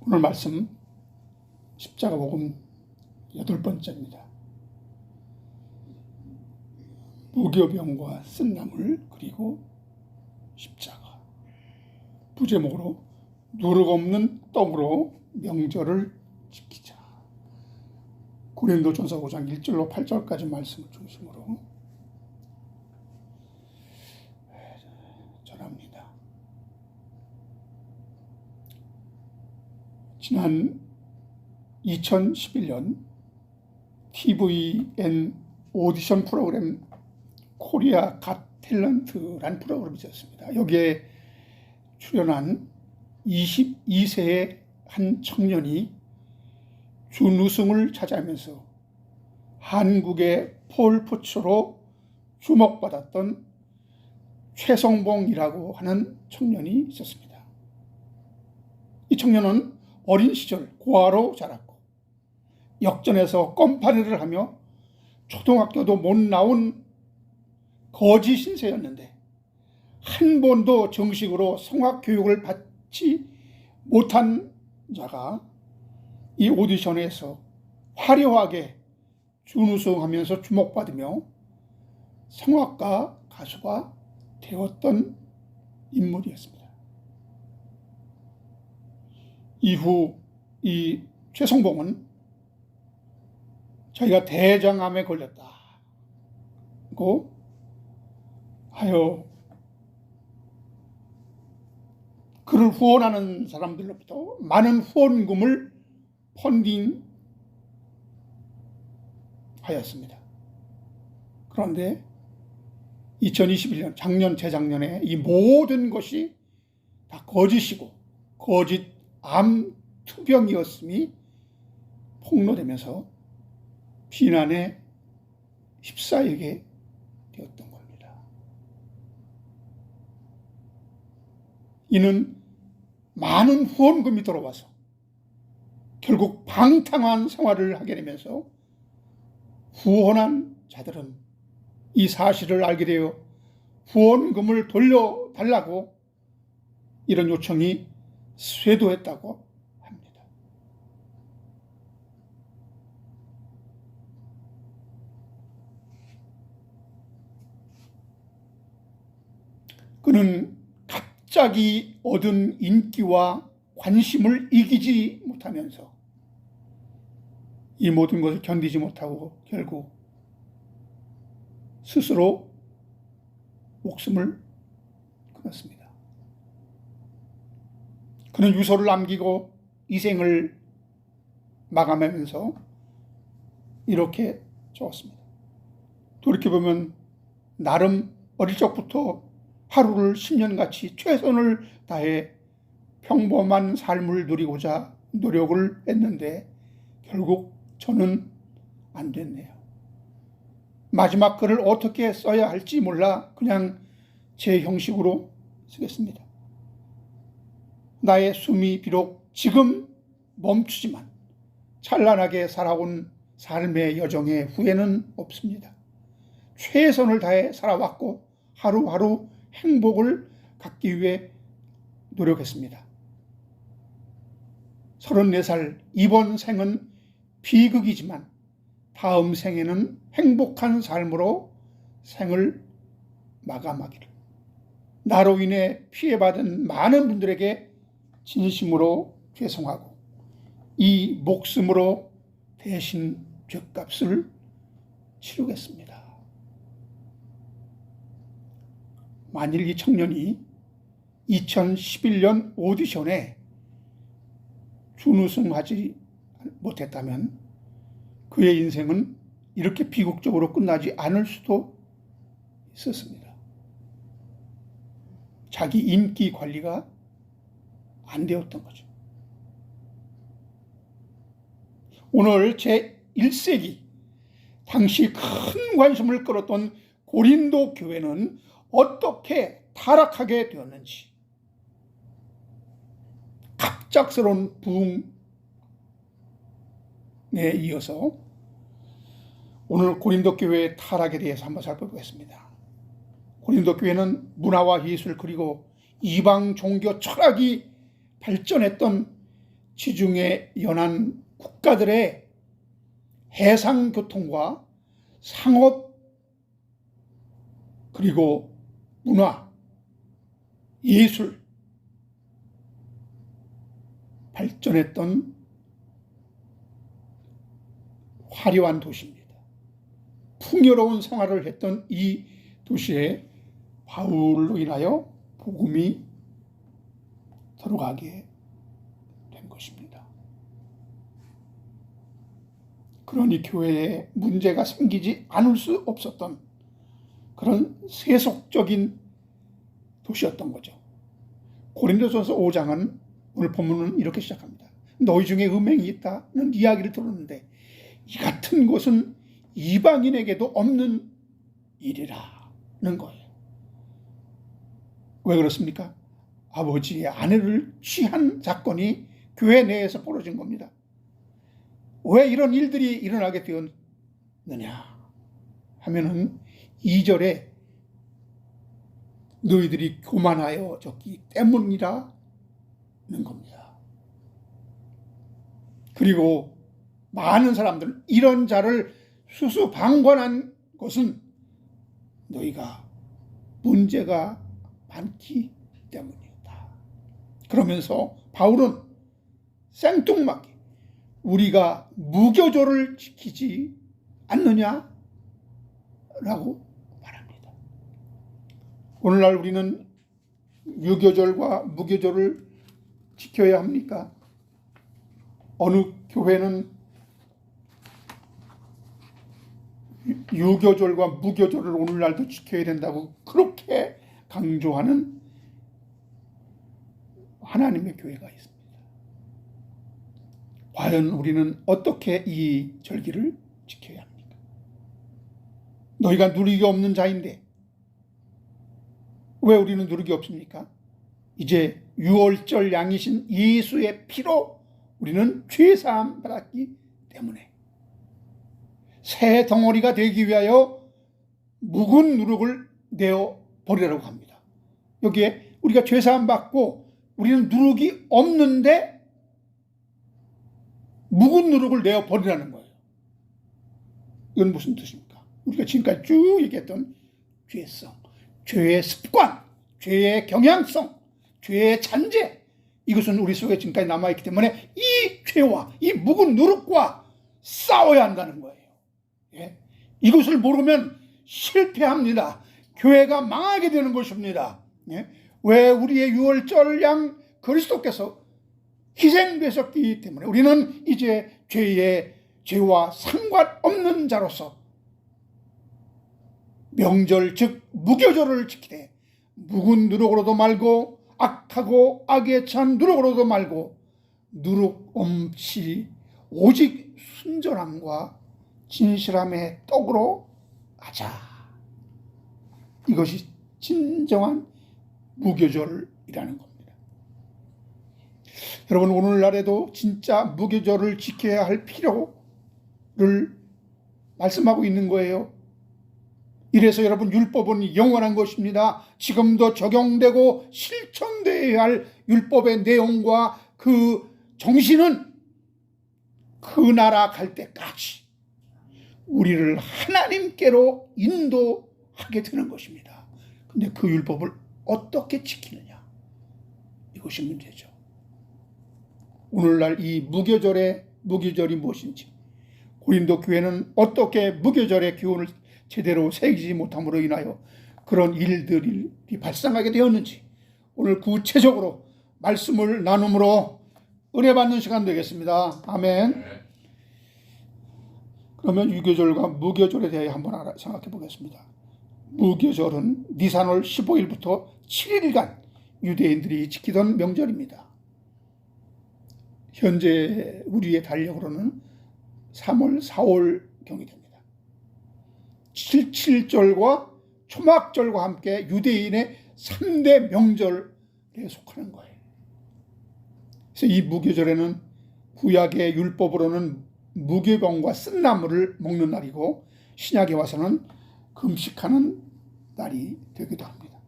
오늘 말씀 십자가 복음 8번째입니다. 무교병과 쓴나물 그리고 십자가. 부제목으로 누룩 없는 떡으로 명절을 지키자. 고린도전서 5장 1절로 8절까지 말씀을 중심으로 전합니다. 지난 2011년 TVN 오디션 프로그램 코리아 갓 탤런트란 프로그램이 있었습니다. 여기에 출연한 22세의 한 청년이 준우승을 차지하면서 한국의 폴포츠로 주목받았던 최성봉이라고 하는 청년이 있었습니다. 이 청년은 어린 시절 고아로 자랐고 역전에서 껌파리를 하며 초등학교도 못 나온 거지 신세였는데 한 번도 정식으로 성악 교육을 받지 못한 자가 이 오디션에서 화려하게 준우승하면서 주목받으며 성악가 가수가 되었던 인물이었습니다. 이후 이 최성봉은 자기가 대장암에 걸렸다고 하여 그를 후원하는 사람들로부터 많은 후원금을 펀딩하였습니다. 그런데 2021년 작년 재작년에 이 모든 것이 다 거짓이고 거짓 암 투병이었음이 폭로되면서 비난에 휩싸이게 되었던 겁니다. 이는 많은 후원금이 들어와서 결국 방탕한 생활을 하게 되면서 후원한 자들은 이 사실을 알게 되어 후원금을 돌려달라고 이런 요청이 쇄도했다고 합니다. 그는 갑자기 얻은 인기와 관심을 이기지 못하면서 이 모든 것을 견디지 못하고 결국 스스로 목숨을 끊었습니다. 그는 유서를 남기고 이 생을 마감하면서 이렇게 적었습니다. 돌이켜보면 나름 어릴 적부터 하루를 10년같이 최선을 다해 평범한 삶을 누리고자 노력을 했는데 결국 저는 안 됐네요. 마지막 글을 어떻게 써야 할지 몰라 그냥 제 형식으로 쓰겠습니다. 나의 숨이 비록 지금 멈추지만 찬란하게 살아온 삶의 여정에 후회는 없습니다. 최선을 다해 살아왔고 하루하루 행복을 갖기 위해 노력했습니다. 34살 이번 생은 비극이지만 다음 생에는 행복한 삶으로 생을 마감하기를. 나로 인해 피해받은 많은 분들에게 진심으로 죄송하고 이 목숨으로 대신 죗값을 치르겠습니다. 만일 이 청년이 2011년 오디션에 준우승하지 못했다면 그의 인생은 이렇게 비극적으로 끝나지 않을 수도 있었습니다. 자기 인기 관리가 안 되었던 거죠. 오늘 제1세기 당시 큰 관심을 끌었던 고린도 교회는 어떻게 타락하게 되었는지, 갑작스러운 부흥에 이어서 오늘 고린도 교회의 타락에 대해서 한번 살펴보겠습니다. 고린도 교회는 문화와 예술 그리고 이방 종교 철학이 발전했던 지중해 연안 국가들의 해상 교통과 상업 그리고 문화, 예술 발전했던 화려한 도시입니다. 풍요로운 생활을 했던 이 도시에 바울로 인하여 복음이 들어가게 된 것입니다. 그러니 교회에 문제가 생기지 않을 수 없었던 그런 세속적인 도시였던 거죠. 고린도전서 5장은 오늘 본문은 이렇게 시작합니다. 너희 중에 음행이 있다는 이야기를 들었는데 이 같은 것은 이방인에게도 없는 일이라는 거예요. 왜 그렇습니까? 아버지의 아내를 취한 사건이 교회 내에서 벌어진 겁니다. 왜 이런 일들이 일어나게 되었느냐 하면은 2절에 너희들이 교만하여졌기 때문이라는 겁니다. 그리고 많은 사람들은 이런 자를 수수방관한 것은 너희가 문제가 많기 때문이다. 그러면서 바울은 생뚱맞게 우리가 무교조를 지키지 않느냐라고 말합니다. 오늘날 우리는 유교절과 무교절을 지켜야 합니까? 어느 교회는 유교절과 무교절을 오늘날도 지켜야 된다고 그렇게 강조하는 하나님의 교회가 있습니다. 과연 우리는 어떻게 이 절기를 지켜야 합니까? 너희가 누리기 없는 자인데 왜 우리는 누리기 없습니까? 이제 유월절 양이신 예수의 피로 우리는 죄사함 받았기 때문에 새 덩어리가 되기 위하여 묵은 누룩을 내어 버리라고 합니다. 여기에 우리가 죄사함 받고 우리는 누룩이 없는데 묵은 누룩을 내어 버리라는 거예요. 이건 무슨 뜻입니까? 우리가 지금까지 쭉 얘기했던 죄성, 죄의 습관, 죄의 경향성, 죄의 잔재, 이것은 우리 속에 지금까지 남아있기 때문에 이 죄와 이 묵은 누룩과 싸워야 한다는 거예요. 예? 이것을 모르면 실패합니다. 교회가 망하게 되는 것입니다. 예? 왜? 우리의 유월절 양 그리스도께서 희생되셨기 때문에 우리는 이제 죄와 상관없는 자로서 명절 즉 무교절을 지키되 묵은 누룩으로도 말고 악하고 악에 찬 누룩으로도 말고 누룩 없이 오직 순전함과 진실함의 떡으로 하자. 이것이 진정한 무교절이라는 겁니다. 여러분, 오늘날에도 진짜 무교절을 지켜야 할 필요를 말씀하고 있는 거예요. 이래서 여러분, 율법은 영원한 것입니다. 지금도 적용되고 실천되어야 할 율법의 내용과 그 정신은 그 나라 갈 때까지 우리를 하나님께로 인도하게 되는 것입니다. 근데 그 율법을 어떻게 지키느냐, 이것이 문제죠. 오늘날 이 무교절이 무엇인지, 고린도 교회는 어떻게 무교절의 교훈을 제대로 새기지 못함으로 인하여 그런 일들이 발생하게 되었는지 오늘 구체적으로 말씀을 나눔으로 은혜 받는 시간 되겠습니다. 아멘. 그러면 유교절과 무교절에 대해 한번 생각해 보겠습니다. 무교절은 니산월 15일부터 7일간 유대인들이 지키던 명절입니다. 현재 우리의 달력으로는 3월, 4월경이 됩니다. 7.7절과 초막절과 함께 유대인의 3대 명절에 속하는 거예요. 그래서 이 무교절에는 구약의 율법으로는 무교병과 쓴나물을 먹는 날이고 신약에 와서는 금식하는 날이 되기도 합니다.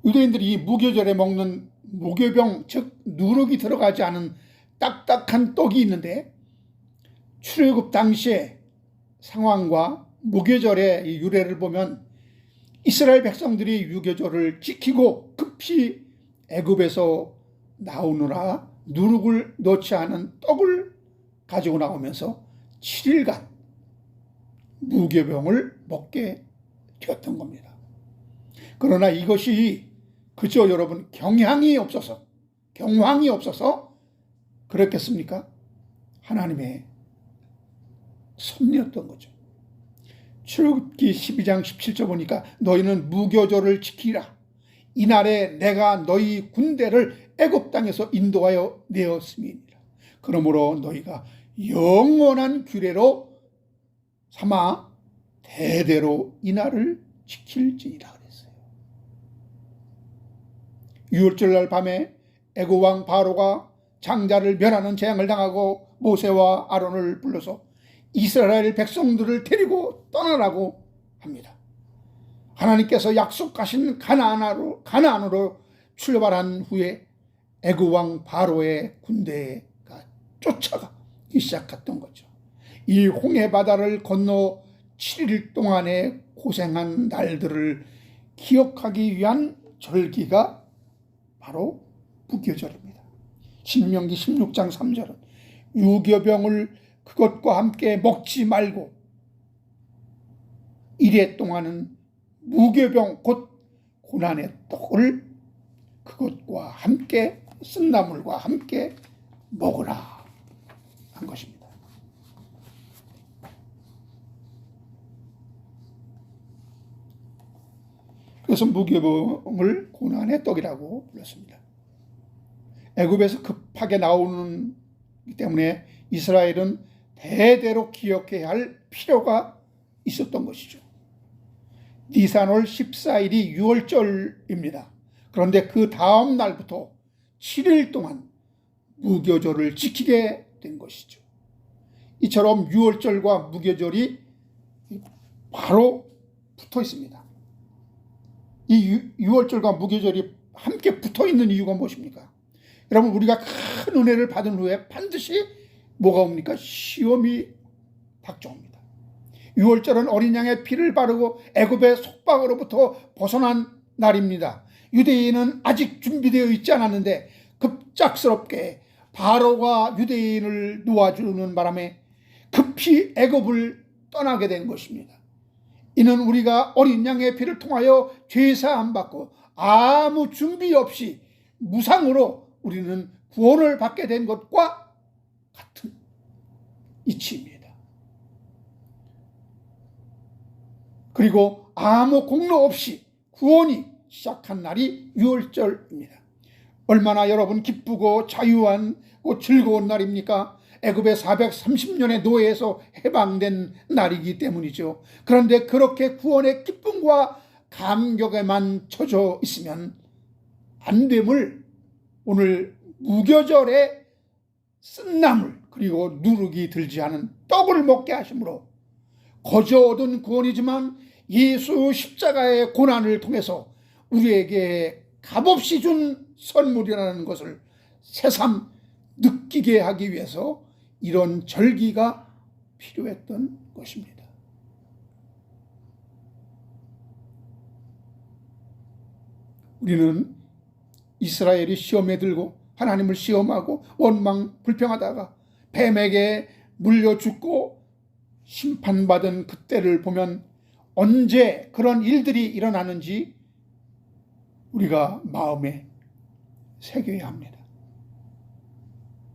유대인들이 이 무교절에 먹는 무교병, 즉 누룩이 들어가지 않은 딱딱한 떡이 있는데, 출애굽 당시의 상황과 무교절의 이 유래를 보면 이스라엘 백성들이 유교절을 지키고 급히 애굽에서 나오느라 누룩을 넣지 않은 떡을 가지고 나오면서 7일간 무교병을 먹게 되었던 겁니다. 그러나 이것이 그저 여러분 경황이 없어서 그렇겠습니까? 하나님의 섭리였던 거죠. 출애굽기 12장 17절 보니까 너희는 무교절을 지키라. 이날에 내가 너희 군대를 애굽 땅에서 인도하여 내었음이니라. 그러므로 너희가 영원한 규례로 삼아 대대로 이날을 지킬지니라 그랬어요. 유월절날 밤에 애굽 왕 바로가 장자를 멸하는 재앙을 당하고 모세와 아론을 불러서 이스라엘 백성들을 데리고 떠나라고 합니다. 하나님께서 약속하신 가나안으로 출발한 후에 애굽 왕 바로의 군대가 쫓아가기 시작했던 거죠. 이 홍해 바다를 건너 7일 동안의 고생한 날들을 기억하기 위한 절기가 바로 무교절입니다. 신명기 16장 3절은 유교병을 그것과 함께 먹지 말고 이래 동안은 무교병 곧 고난의 떡을 그것과 함께 쓴나물과 함께 먹으라 한 것입니다. 그래서 무교병을 고난의 떡이라고 불렀습니다. 애굽에서 급하게 나오는 때문에 이스라엘은 대대로 기억해야 할 필요가 있었던 것이죠. 니산월 14일이 유월절입니다. 그런데 그 다음 날부터 7일 동안 무교절을 지키게 된 것이죠. 이처럼 유월절과 무교절이 바로 붙어 있습니다. 이 유월절과 무교절이 함께 붙어 있는 이유가 무엇입니까? 여러분, 우리가 큰 은혜를 받은 후에 반드시 뭐가 옵니까? 시험이 닥쳐옵니다. 유월절은 어린 양의 피를 바르고 애굽의 속박으로부터 벗어난 날입니다. 유대인은 아직 준비되어 있지 않았는데 급작스럽게 바로가 유대인을 놓아주는 바람에 급히 애굽을 떠나게 된 것입니다. 이는 우리가 어린 양의 피를 통하여 죄사함 받고 아무 준비 없이 무상으로 우리는 구원을 받게 된 것과 같은 이치입니다. 그리고 아무 공로 없이 구원이 시작한 날이 유월절입니다. 얼마나 여러분 기쁘고 자유하고 즐거운 날입니까? 애굽의 430년의 노예에서 해방된 날이기 때문이죠. 그런데 그렇게 구원의 기쁨과 감격에만 젖어 있으면 안 됨을 오늘 무교절에 쓴나물 그리고 누룩이 들지 않은 떡을 먹게 하심으로 거저 얻은 구원이지만 예수 십자가의 고난을 통해서 우리에게 값없이 준 선물이라는 것을 새삼 느끼게 하기 위해서 이런 절기가 필요했던 것입니다. 우리는 이스라엘이 시험에 들고 하나님을 시험하고 원망 불평하다가 뱀에게 물려 죽고 심판받은 그때를 보면 언제 그런 일들이 일어나는지 우리가 마음에 새겨야 합니다.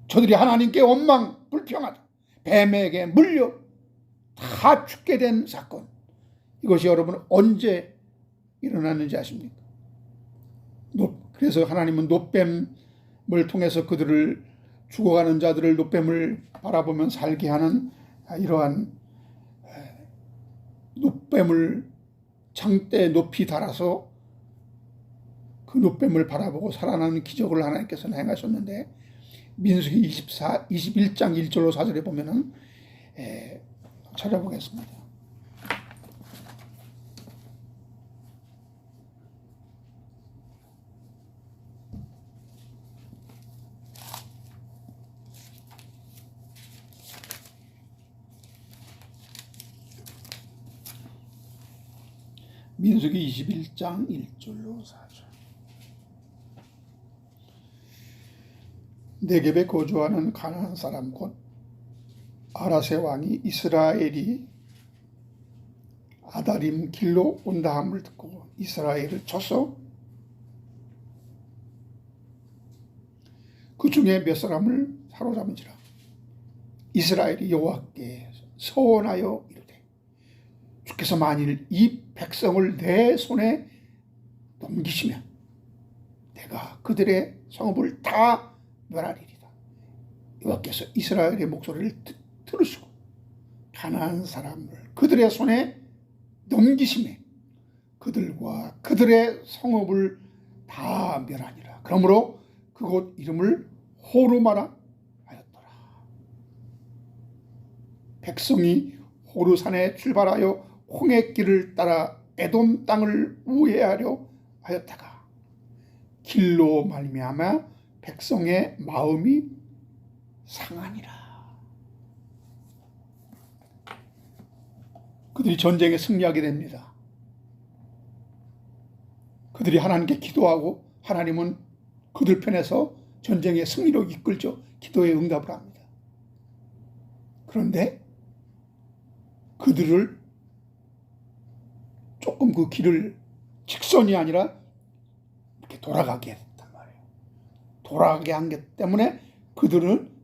저들이 하나님께 원망 불평하다 뱀에게 물려 다 죽게 된 사건, 이것이 여러분 언제 일어났는지 아십니까? 그래서 하나님은 놋뱀을 통해서 그들을 죽어가는 자들을 놋뱀을 바라보면 살게 하는 이러한 놋뱀을 창대 높이 달아서 그 놋뱀을 바라보고 살아나는 기적을 하나님께서는 행하셨는데, 민수기 21장 1절로 4절에 보면은 찾아보겠습니다. 민수기 21장 1절로 4절. 네겝에 거주하는 가나안 사람 곧 아라세 왕이 이스라엘이 아다림 길로 온다 함을 듣고 이스라엘을 쳐서 그 중에 몇 사람을 사로잡은지라. 이스라엘이 여호와께 서원하여 이르되 주께서 만일 이 백성을 내 손에 넘기시면 내가 그들의 성읍을 다 멸하리이다. 여호와께서 이스라엘의 목소리를 들으시고 가나안 사람을 그들의 손에 넘기심에 그들과 그들의 성읍을 다 멸하니라. 그러므로 그곳 이름을 호르마라 하였더라. 백성이 호르산에 출발하여 홍해길을 따라 에돔 땅을 우회하려 하였다가 길로 말미암아 백성의 마음이 상하니라. 그들이 전쟁에 승리하게 됩니다. 그들이 하나님께 기도하고 하나님은 그들 편에서 전쟁의 승리로 이끌죠. 기도에 응답을 합니다. 그런데 그들을 조금 그 길을 직선이 아니라 이렇게 돌아가게 했단 말이에요. 돌아가게 한 게 때문에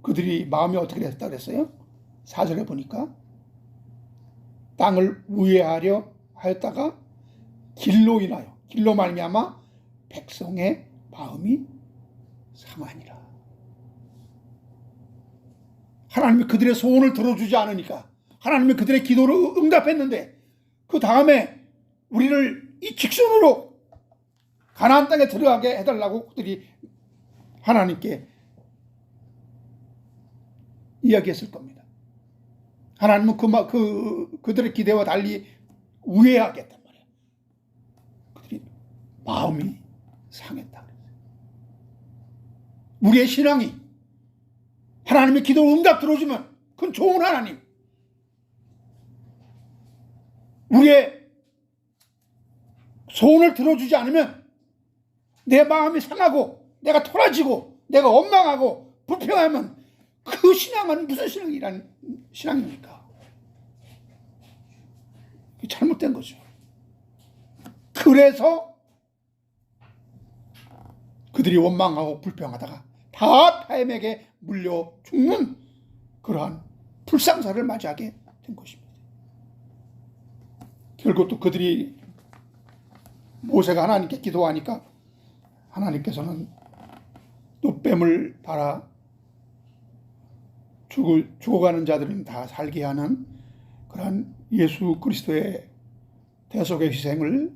그들이 마음이 어떻게 됐다 그랬어요? 4절에 보니까 땅을 우회하려 하였다가 길로 말미암아 백성의 마음이 상하니라. 하나님이 그들의 소원을 들어주지 않으니까 하나님이 그들의 기도를 응답했는데 그 다음에 우리를 이 직선으로 가나안 땅에 들어가게 해달라고 그들이 하나님께 이야기했을 겁니다. 하나님은 그들의 기대와 달리 우회하겠단 말이에요. 그들이 마음이 상했다. 우리의 신앙이 하나님의 기도 응답 들어주면 그건 좋은 하나님. 우리의 소원을 들어주지 않으면 내 마음이 상하고 내가 토라지고 내가 원망하고 불평하면 그 신앙은 무슨 신앙입니까? 잘못된 거죠. 그래서 그들이 원망하고 불평하다가 다 타임에게 물려 죽는 그러한 불상사를 맞이하게 된 것입니다. 결국 또 그들이 모세가 하나님께 기도하니까 하나님께서는 또 뺨을 달아 죽어가는 자들은 다 살게 하는 그러한 예수 그리스도의 대속의 희생을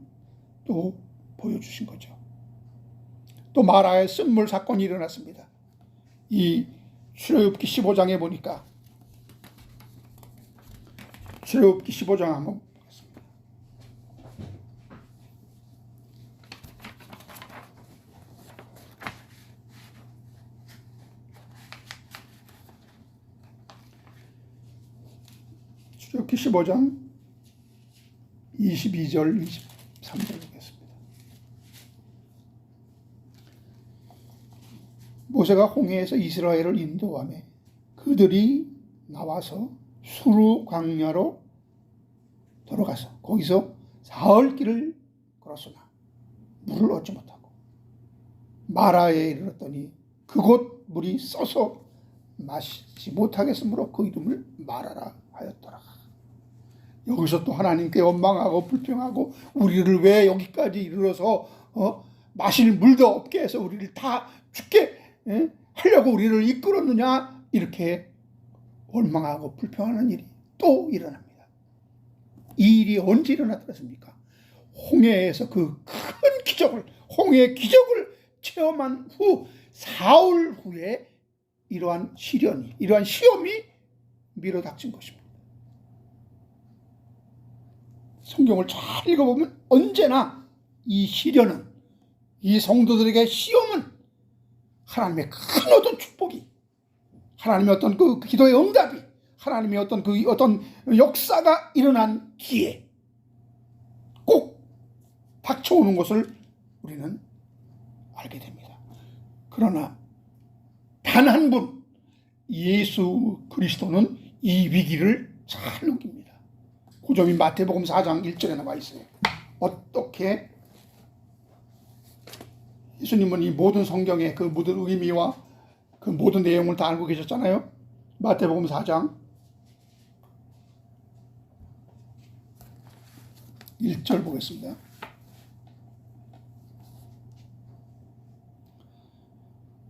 또 보여주신 거죠. 또 마라의 쓴물 사건이 일어났습니다. 이 출애굽기 15장에 보니까 출애굽기 15장 한번 보겠습니다. 출애굽기 15장 22절 23절 보겠습니다. 모세가 홍해에서 이스라엘을 인도하며 그들이 나와서 수르 광야로 들어가서 거기서 사흘 길을 걸었으나 물을 얻지 못하고 마라에 이르렀더니 그곳 물이 써서 마시지 못하겠으므로 그 이름을 마라라 하였더라. 여기서 또 하나님께 원망하고 불평하고 우리를 왜 여기까지 이르러서 마실 물도 없게 해서 우리를 다 죽게 하려고 우리를 이끌었느냐, 이렇게 원망하고 불평하는 일이 또 일어납니다. 이 일이 언제 일어났습니까? 홍해에서 그 큰 기적을, 홍해의 기적을 체험한 후 사흘 후에 이러한 시험이 밀어닥친 것입니다. 성경을 잘 읽어보면 언제나 이 시련은, 이 성도들에게 시험은 하나님의 큰 어떤 축복이, 하나님의 어떤 그 기도의 응답이, 하나님의 어떤 역사가 일어난 뒤에 꼭 닥쳐오는 것을 우리는 알게 됩니다. 그러나 단 한 분, 예수 그리스도는 이 위기를 잘 넘깁니다. 그 점이 마태복음 4장 1절에 나와 있어요. 어떻게 예수님은 이 모든 성경의 그 모든 의미와 그 모든 내용을 다 알고 계셨잖아요. 마태복음 4장 1절 보겠습니다.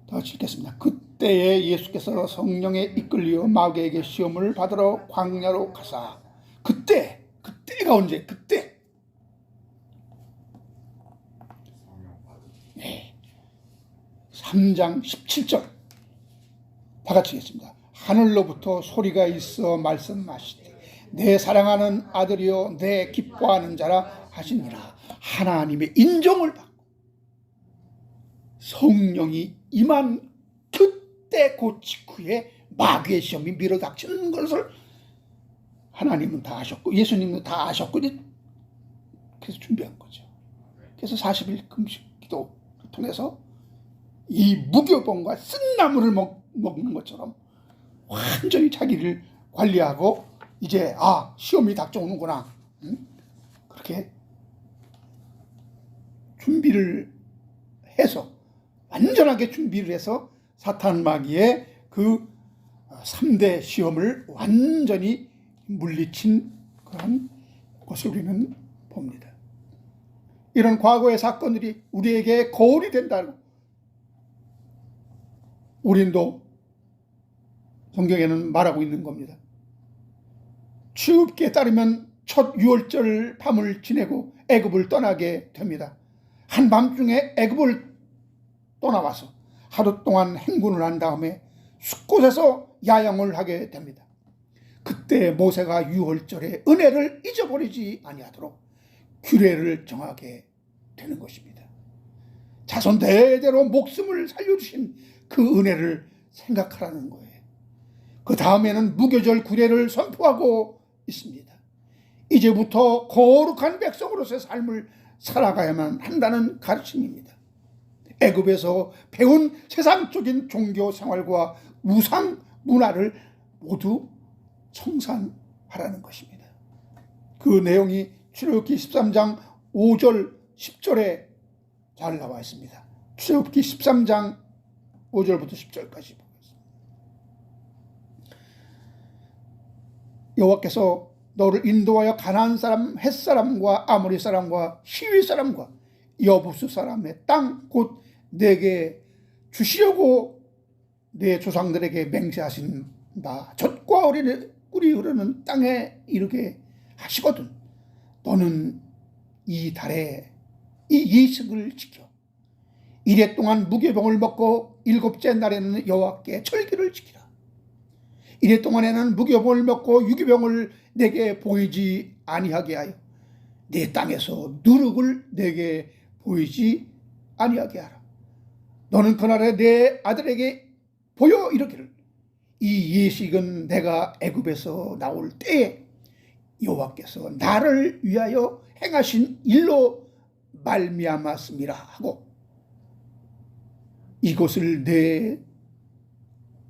다 읽겠습니다. 그때에 예수께서 성령에 이끌려 마귀에게 시험을 받으러 광야로 가사. 그때가 언제? 그때. 네. 3장 17절 다 같이 읽겠습니다. 하늘로부터 소리가 있어 말씀하시되 내 사랑하는 아들이요 내 기뻐하는 자라 하시니라. 하나님의 인정을 받고 성령이 임한 그때 그 직후에 마귀의 시험이 밀어닥치는 것을 하나님은 다 아셨고 예수님은 다 아셨고 그래서 준비한 거죠. 그래서 40일 금식 기도를 통해서 이 무교병과 쓴나물을 먹는 것처럼 완전히 자기를 관리하고 이제 시험이 닥쳐오는구나, 그렇게 준비를 해서 완전하게 준비를 해서 사탄 마귀의 그 3대 시험을 완전히 물리친 그런 것을 우리는 봅니다. 이런 과거의 사건들이 우리에게 거울이 된다고 우린도 성경에는 말하고 있는 겁니다. 출애굽기에 따르면 첫 유월절 밤을 지내고 애굽을 떠나게 됩니다. 한밤중에 애굽을 떠나와서 하루 동안 행군을 한 다음에 숫곳에서 야영을 하게 됩니다. 그때 모세가 유월절에 은혜를 잊어버리지 아니하도록 규례를 정하게 되는 것입니다. 자손 대대로 목숨을 살려주신 그 은혜를 생각하라는 거예요. 그 다음에는 무교절 규례를 선포하고 있습니다. 이제부터 거룩한 백성으로서의 삶을 살아가야만 한다는 가르침입니다. 애굽에서 배운 세상적인 종교 생활과 우상 문화를 모두 청산하라는 것입니다. 그 내용이 출애굽기 13장 5절 10절에 잘 나와 있습니다. 출애굽기 13장 5절부터 10절까지 보겠습니다. 여호와께서 너를 인도하여 가나안 사람, 헷 사람과 아모리 사람과 히위 사람과 여부스 사람의 땅 곧 내게 주시려고 내 조상들에게 맹세하신 바 젖과 꿀이 흐르는 땅에 이르게 하시거든 너는 이 달에 이 예식을 지켜 이래 동안 무교병을 먹고 일곱째 날에는 여호와께 절기를 지키라. 이래 동안에는 무교병을 먹고 유교병을 내게 보이지 아니하게 하여 내 땅에서 누룩을 내게 보이지 아니하게 하라. 너는 그날에 내 아들에게 보여 이르기를 이 예식은 내가 애굽에서 나올 때에 여호와께서 나를 위하여 행하신 일로 말미암았음이라 하고 이것을 내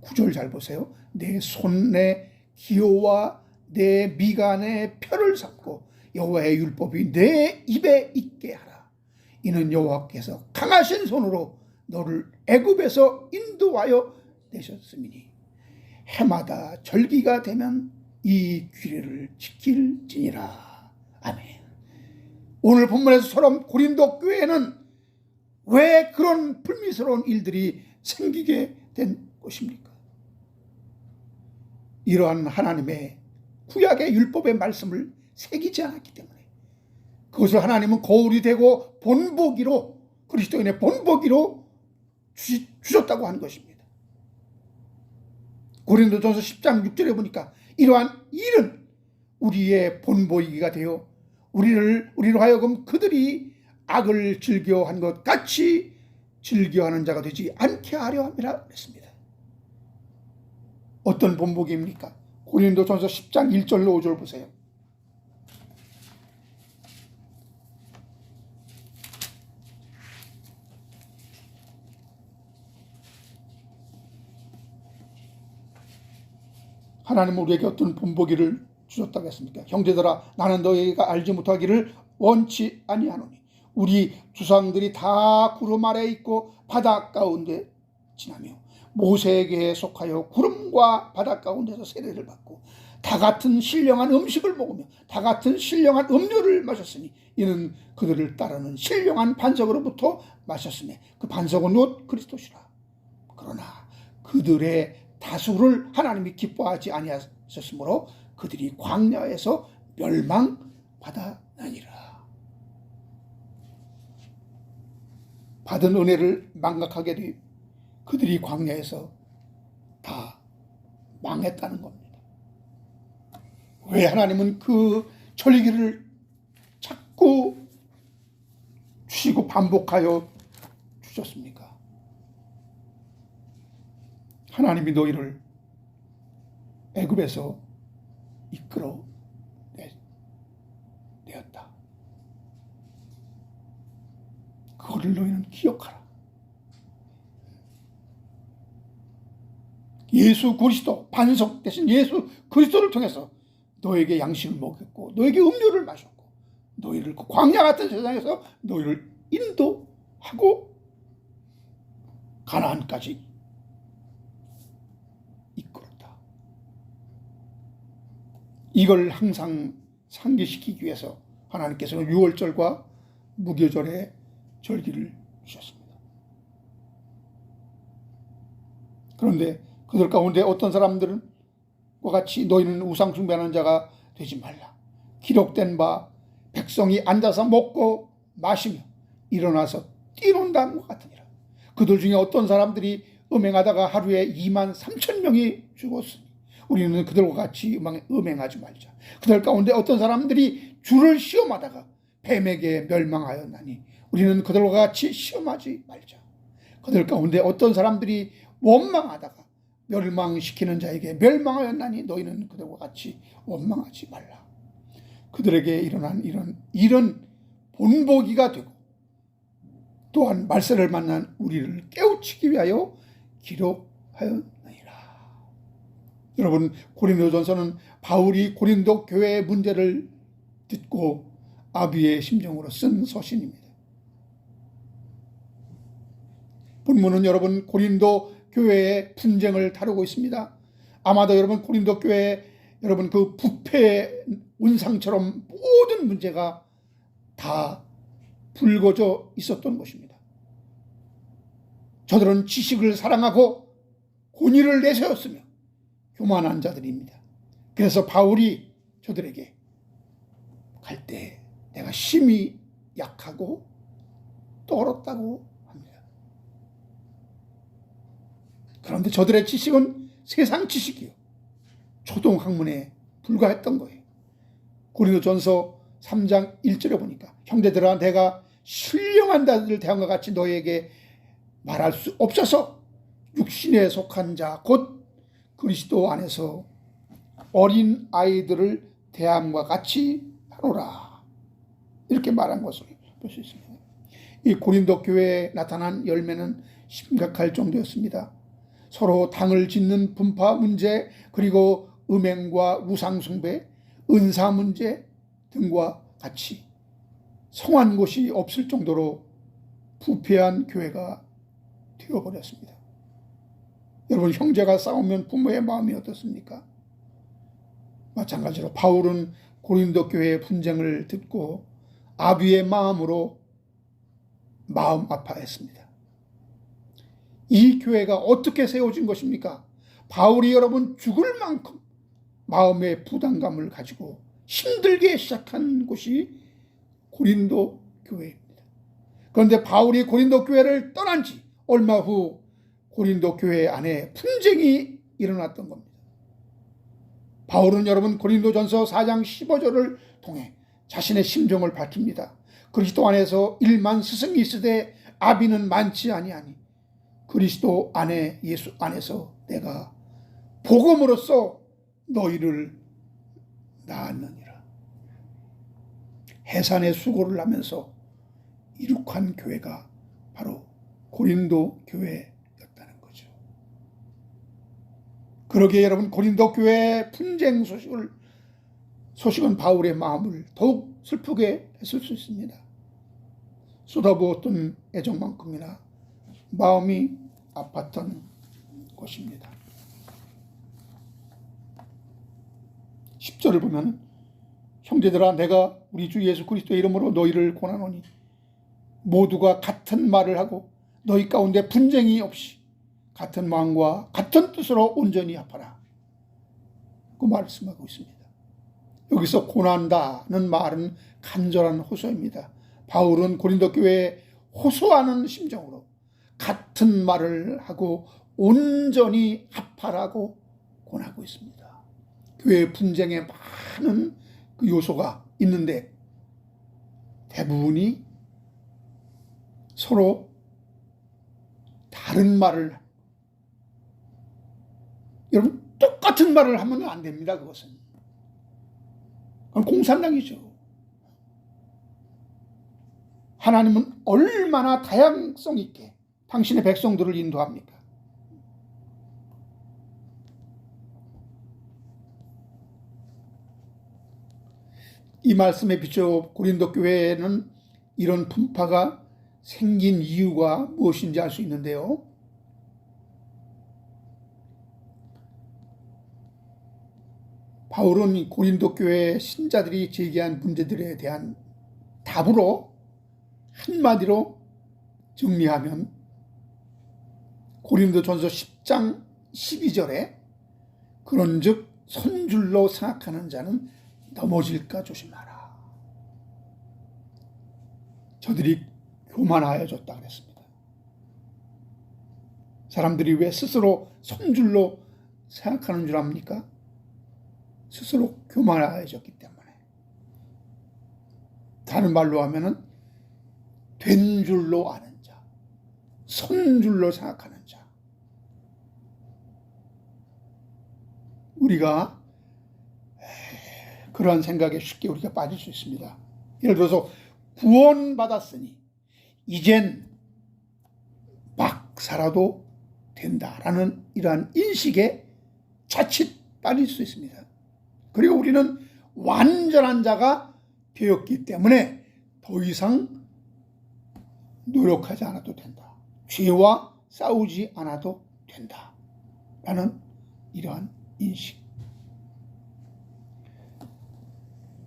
9절 잘 보세요. 내 손에 기호와 내 미간에 표를 삼고 여호와의 율법이 내 입에 있게 하라. 이는 여호와께서 강하신 손으로 너를 애굽에서 인도하여 내셨음이니 해마다 절기가 되면 이 규례를 지킬지니라. 아멘. 오늘 본문에서처럼 고린도 교회에는 왜 그런 불미스러운 일들이 생기게 된 것입니까? 이러한 하나님의 구약의 율법의 말씀을 새기지 않았기 때문에 그것을 하나님은 거울이 되고 본보기로 그리스도인의 본보기로 주셨다고 하는 것입니다. 고린도전서 10장 6절에 보니까 이러한 일은 우리의 본보기가 되어 우리로 하여금 그들이 악을 즐겨한 것 같이 즐겨하는 자가 되지 않게 하려 함이라 했습니다. 어떤 본보기입니까? 고린도전서 10장 1절로 5절 보세요. 하나님은 우리에게 어떤 본보기를 주셨다고 했습니까? 형제들아, 나는 너희가 알지 못하기를 원치 아니하노니 우리 조상들이 다 구름 아래에 있고 바다 가운데 지나며 모세에게 속하여 구름과 바다 가운데서 세례를 받고 다 같은 신령한 음식을 먹으며 다 같은 신령한 음료를 마셨으니 이는 그들을 따르는 신령한 반석으로부터 마셨으며 그 반석은 곧 그리스도시라. 그러나 그들의 다수를 하나님이 기뻐하지 아니하셨으므로 그들이 광야에서 멸망받아나니라. 받은 은혜를 망각하게 되 그들이 광야에서 다 망했다는 겁니다. 왜 하나님은 그 절기를 자꾸 주시고 반복하여 주셨습니까? 하나님이 너희를 애굽에서 이끌어 내었다. 그거를 너희는 기억하라. 예수 그리스도 반석 대신 예수 그리스도를 통해서 너에게 양식을 먹였고 너에게 음료를 마셨고 너희를 그 광야 같은 세상에서 너희를 인도하고 가나안까지 이끌었다. 이걸 항상 상기시키기 위해서 하나님께서는 유월절과 무교절의 절기를 주셨습니다. 그런데 그들 가운데 어떤 사람들은 같이 너희는 우상 숭배하는 자가 되지 말라. 기록된 바 백성이 앉아서 먹고 마시며 일어나서 뛰논다는 것 같으니라. 그들 중에 어떤 사람들이 음행하다가 하루에 23,000명이 죽었으니 우리는 그들과 같이 음행하지 말자. 그들 가운데 어떤 사람들이 주를 시험하다가 뱀에게 멸망하였나니 우리는 그들과 같이 시험하지 말자. 그들 가운데 어떤 사람들이 원망하다가 멸망시키는 자에게 멸망하였나니 너희는 그들과 같이 원망하지 말라. 그들에게 일어난 이런 본보기가 되고 또한 말세를 만난 우리를 깨우치기 위하여 기록하였느니라. 여러분, 고린도전서는 바울이 고린도 교회의 문제를 듣고 아비의 심정으로 쓴 서신입니다. 본문은 여러분 고린도 교회의 분쟁을 다루고 있습니다. 아마도 여러분 고린도 교회 여러분 그 부패 운상처럼 모든 문제가 다 불거져 있었던 것입니다. 저들은 지식을 사랑하고 권위를 내세웠으며 교만한 자들입니다. 그래서 바울이 저들에게 갈 때 내가 심히 약하고 떨었다고 합니다. 그런데 저들의 지식은 세상 지식이요 초등학문에 불과했던 거예요. 고린도전서 3장 1절에 보니까 형제들아 내가 신령한 자들 대함과 같이 너희에게 말할 수 없어서 육신에 속한 자 곧 그리스도 안에서 어린 아이들을 대함과 같이 하노라. 이렇게 말한 것을 볼 수 있습니다. 이 고린도 교회에 나타난 열매는 심각할 정도였습니다. 서로 당을 짓는 분파 문제, 그리고 음행과 우상숭배, 은사 문제 등과 같이 성한 곳이 없을 정도로 부패한 교회가 되어버렸습니다. 여러분, 형제가 싸우면 부모의 마음이 어떻습니까? 마찬가지로 바울은 고린도 교회의 분쟁을 듣고 아비의 마음으로 마음 아파했습니다. 이 교회가 어떻게 세워진 것입니까? 바울이 여러분 죽을 만큼 마음의 부담감을 가지고 힘들게 시작한 곳이 고린도 교회입니다. 그런데 바울이 고린도 교회를 떠난 지 얼마 후 고린도 교회 안에 분쟁이 일어났던 겁니다. 바울은 여러분 고린도전서 4장 15절을 통해 자신의 심정을 밝힙니다. 그리스도 안에서 1만 스승이 있으되 아비는 많지 아니하니 그리스도 안에 예수 안에서 내가 복음으로써 너희를 낳았느니라. 해산의 수고를 하면서 이룩한 교회가 바로 고린도 교회였다는 거죠. 그러기에 여러분 고린도 교회의 분쟁 소식은 바울의 마음을 더욱 슬프게 했을 수 있습니다. 쏟아부었던 애정만큼이나 마음이 아팠던 것입니다. 10절을 보면 형제들아 내가 우리 주 예수 그리스도의 이름으로 너희를 권하노니 모두가 같은 말을 하고 너희 가운데 분쟁이 없이 같은 마음과 같은 뜻으로 온전히 합하라. 그 말씀하고 있습니다. 여기서 고난다는 말은 간절한 호소입니다. 바울은 고린도 교회에 호소하는 심정으로 같은 말을 하고 온전히 합하라고 권하고 있습니다. 교회 분쟁에 많은 그 요소가 있는데 대부분이 서로 다른 말을, 여러분 똑같은 말을 하면 안 됩니다. 그것은 공산당이죠. 하나님은 얼마나 다양성 있게 당신의 백성들을 인도합니까? 이 말씀에 비춰 고린도 교회에는 이런 분파가 생긴 이유가 무엇인지 알 수 있는데요. 바울은 고린도 교회 신자들이 제기한 문제들에 대한 답으로 한마디로 정리하면 고린도전서 10장 12절에 그런즉 선줄로 생각하는 자는 넘어질까 조심하라. 저들이 교만하여졌다 그랬습니다. 사람들이 왜 스스로 선줄로 생각하는 줄 압니까? 스스로 교만하여졌기 때문에. 다른 말로 하면은 된 줄로 아는 자, 선줄로 생각하는 자. 우리가 그러한 생각에 쉽게 우리가 빠질 수 있습니다. 예를 들어서 구원받았으니 이젠 막 살아도 된다라는 이러한 인식에 자칫 빠질 수 있습니다. 그리고 우리는 완전한 자가 되었기 때문에 더 이상 노력하지 않아도 된다. 죄와 싸우지 않아도 된다. 라는 이러한 인식.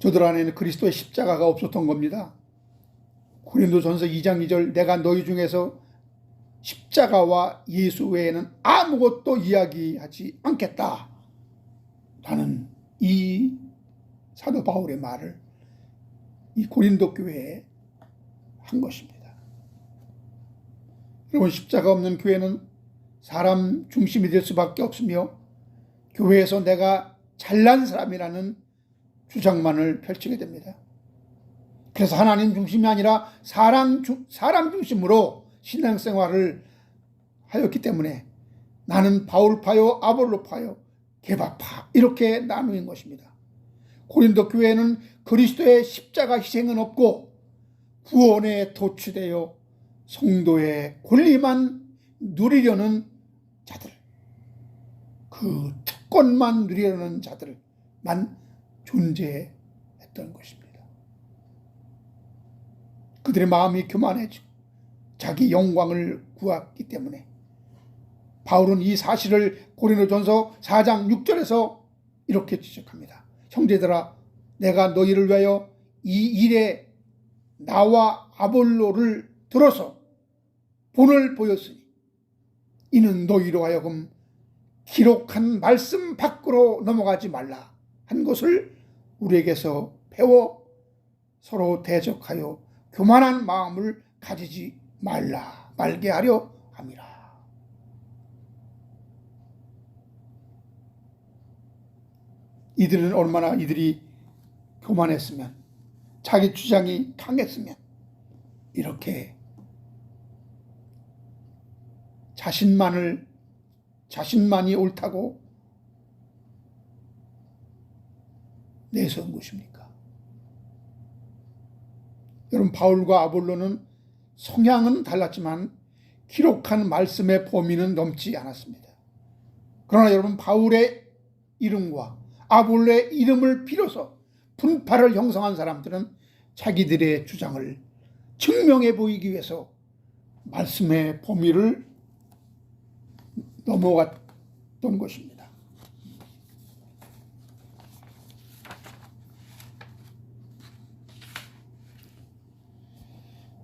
저들 안에는 그리스도의 십자가가 없었던 겁니다. 고린도전서 2장 2절 내가 너희 중에서 십자가와 예수 외에는 아무것도 이야기하지 않겠다. 라는 이 사도 바울의 말을 이 고린도 교회에 한 것입니다. 여러분 십자가 없는 교회는 사람 중심이 될 수밖에 없으며 교회에서 내가 잘난 사람이라는 주장만을 펼치게 됩니다. 그래서 하나님 중심이 아니라 사람 중심으로 신앙생활을 하였기 때문에 나는 바울파요 아볼로파요 게바파 이렇게 나누는 것입니다. 고린도 교회는 그리스도의 십자가 희생은 없고 구원에 도취되어 성도의 권리만 누리려는 자들, 그 특권만 누리려는 자들만 존재했던 것입니다. 그들의 마음이 교만해지고 자기 영광을 구했기 때문에 바울은 이 사실을 고린도전서 4장 6절에서 이렇게 지적합니다. 형제들아 내가 너희를 위하여 이 일에 나와 아볼로를 들어서 본을 보였으니 이는 너희로 하여금 기록한 말씀 밖으로 넘어가지 말라 한 것을 우리에게서 배워 서로 대적하여 교만한 마음을 가지지 말게 하려 함이라. 이들은 얼마나 이들이 교만했으면, 자기 주장이 강했으면 이렇게 자신만이 옳다고 내세운 것입니까? 여러분 바울과 아볼로는 성향은 달랐지만 기록한 말씀의 범위는 넘지 않았습니다. 그러나 여러분, 바울의 이름과 아볼로의 이름을 빌어서 분파를 형성한 사람들은 자기들의 주장을 증명해 보이기 위해서 말씀의 범위를 넘어갔던 것입니다.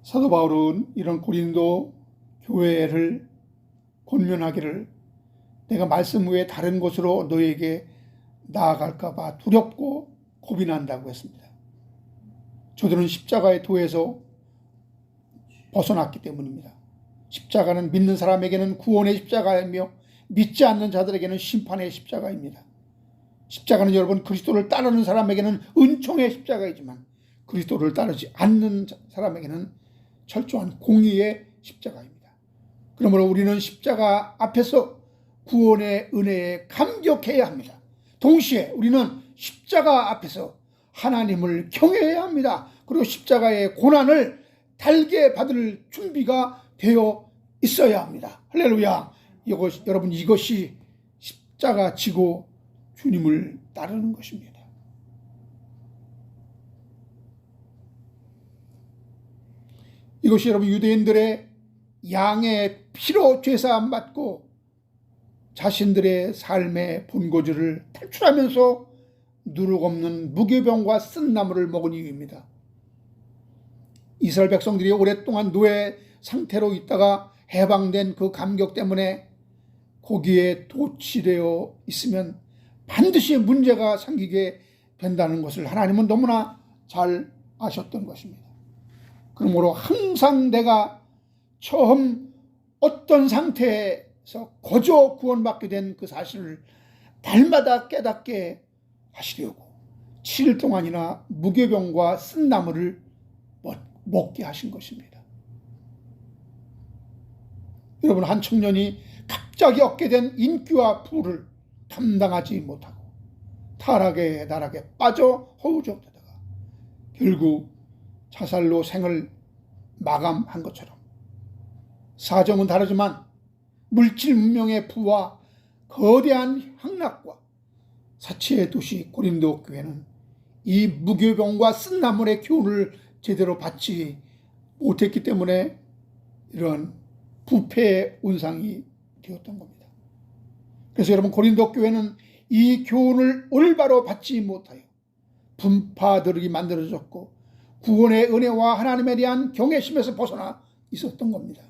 사도 바울은 이런 고린도 교회를 권면하기를, 내가 말씀 외에 다른 곳으로 너에게 나아갈까 봐 두렵고 겁이 난다고 했습니다. 저들은 십자가의 도에서 벗어났기 때문입니다. 십자가는 믿는 사람에게는 구원의 십자가이며 믿지 않는 자들에게는 심판의 십자가입니다. 십자가는 여러분, 그리스도를 따르는 사람에게는 은총의 십자가이지만 그리스도를 따르지 않는 사람에게는 철저한 공의의 십자가입니다. 그러므로 우리는 십자가 앞에서 구원의 은혜에 감격해야 합니다. 동시에 우리는 십자가 앞에서 하나님을 경외해야 합니다. 그리고 십자가의 고난을 달게 받을 준비가 되어 있어야 합니다. 할렐루야. 여러분, 이것이 십자가 지고 주님을 따르는 것입니다. 이것이 여러분, 유대인들의 양의 피로 죄사함 받고 자신들의 삶의 본고지를 탈출하면서 누룩없는 무교병과 쓴나물을 먹은 이유입니다. 이스라엘 백성들이 오랫동안 노예 상태로 있다가 해방된 그 감격 때문에 거기에 도취되어 있으면 반드시 문제가 생기게 된다는 것을 하나님은 너무나 잘 아셨던 것입니다. 그러므로 항상 내가 처음 어떤 상태에서 거저 구원받게 된 그 사실을 날마다 깨닫게 하시려고 7일 동안이나 무교병과 쓴나물을 먹게 하신 것입니다. 여러분, 한 청년이 갑자기 얻게 된 인기와 부를 감당하지 못하고 타락의 나락에 빠져 허우적대다가 결국 자살로 생을 마감한 것처럼, 사정은 다르지만 물질 문명의 부와 거대한 향락과 사치의 도시 고린도 교회는 이 무교병과 쓴나물의 교훈을 제대로 받지 못했기 때문에 이런 부패의 온상이 되었던 겁니다. 그래서 여러분, 고린도 교회는 이 교훈을 올바로 받지 못하여 분파들이 만들어졌고 구원의 은혜와 하나님에 대한 경외심에서 벗어나 있었던 겁니다.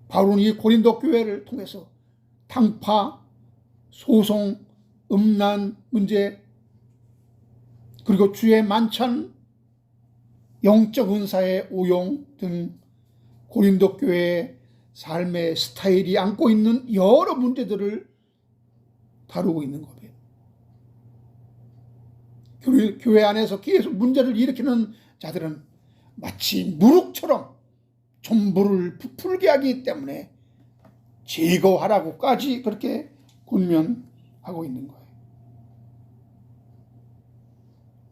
바울은 이 고린도 교회를 통해서 당파, 소송, 음란 문제, 그리고 주의 만찬, 영적 은사의 오용 등 고린도 교회의 삶의 스타일이 안고 있는 여러 문제들을 다루고 있는 거예요. 교회 안에서 계속 문제를 일으키는 자들은 마치 무룩처럼 전부를 부풀게 하기 때문에 제거하라고까지 그렇게 권면하고 있는 거예요.